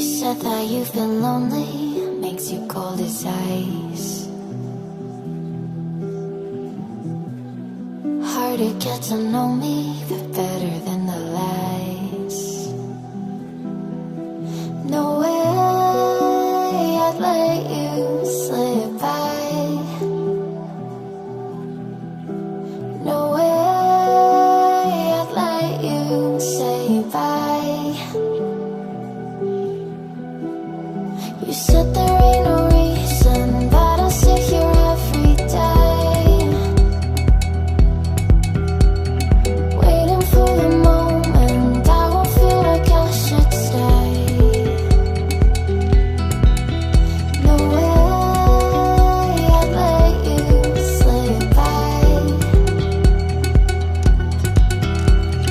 said that you've been lonely, makes you cold as ice. Hard to get to know me, but better than the lies. No way I'd let you slip by. No way I'd let you say bye. You said there ain't no reason, but I'll sit here every day, waiting for the moment I won't feel like I should stay. No way I'd let you slip by.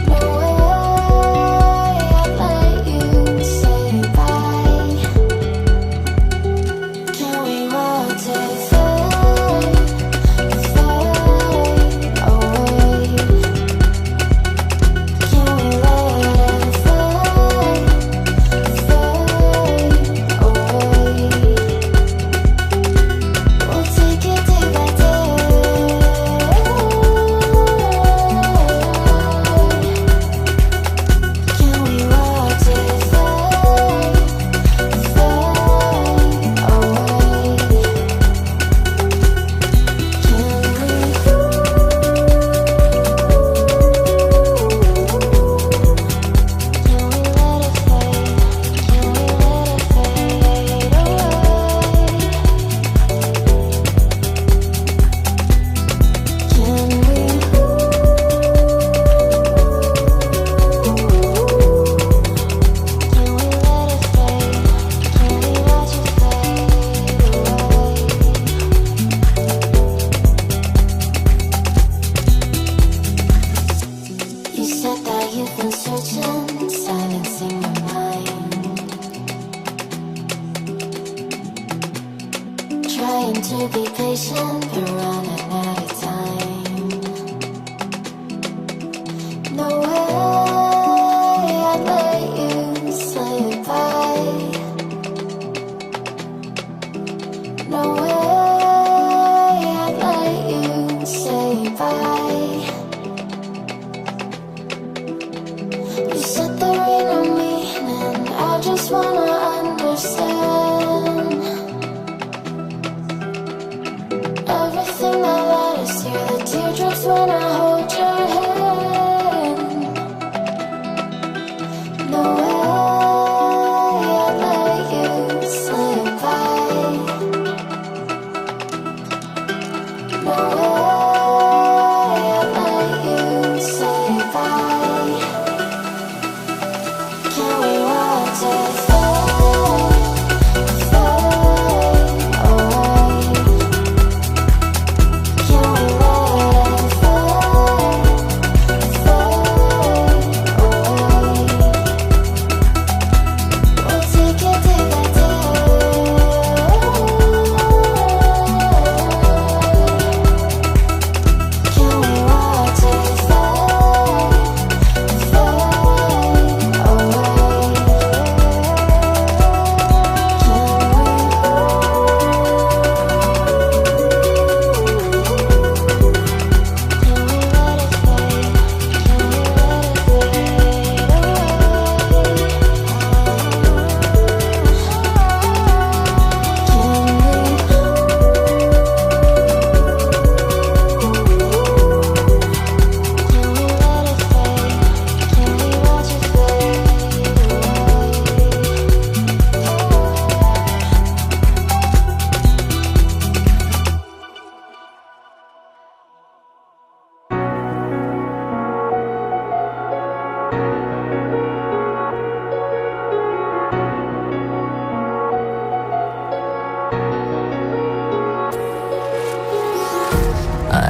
No way I'd let you say bye. Can we watch it fade, fade away? Can we let it fade, fade away? We'll take it day by day. Can we watch it fade, fade away? You said that you've been searching, silencing your mind, trying to be patient, but running out of time. No way I'd let you slip by. No way I'd let you say bye. You said there ain't no meaning, I just wanna understand everything that led us here, the teardrops when I hold your hand. No way I'd let you slip by. No way I'd let you say bye. Can we watch it fade, fade away? Can we let it fade, fade away? We'll take it day by day. Can we watch it fade, fade away?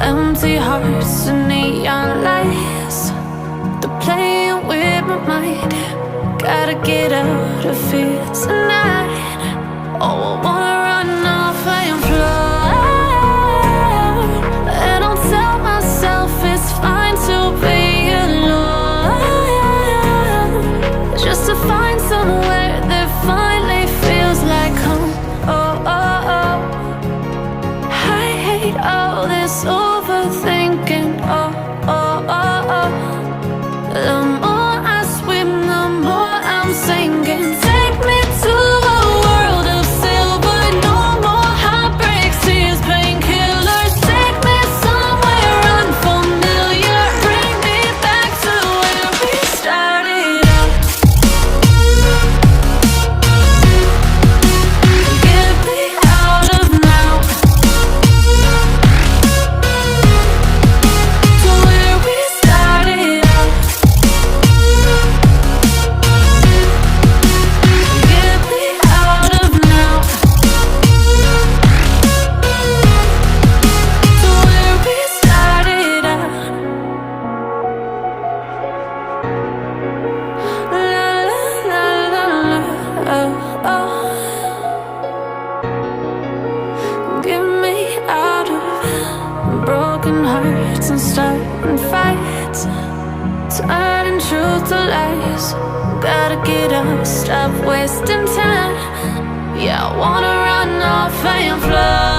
Empty hearts and neon lights, they're playing with my mind. Gotta get out of here tonight. Oh, I wanna run off and fly, and I'll tell myself it's fine to be alone, just to find somewhere that finds sinking. Take me to a world of silver. No more heartbreaks, tears, painkillers. Take me somewhere unfamiliar. Bring me back to where we started out. Get me out of now, to where we started out. Get me out of now, to where we started out. La la la la la, oh, oh. Get me out of broken hearts and starting fights, turning truth to lies. Gotta get up, stop wasting time. Yeah, I wanna run off and fly.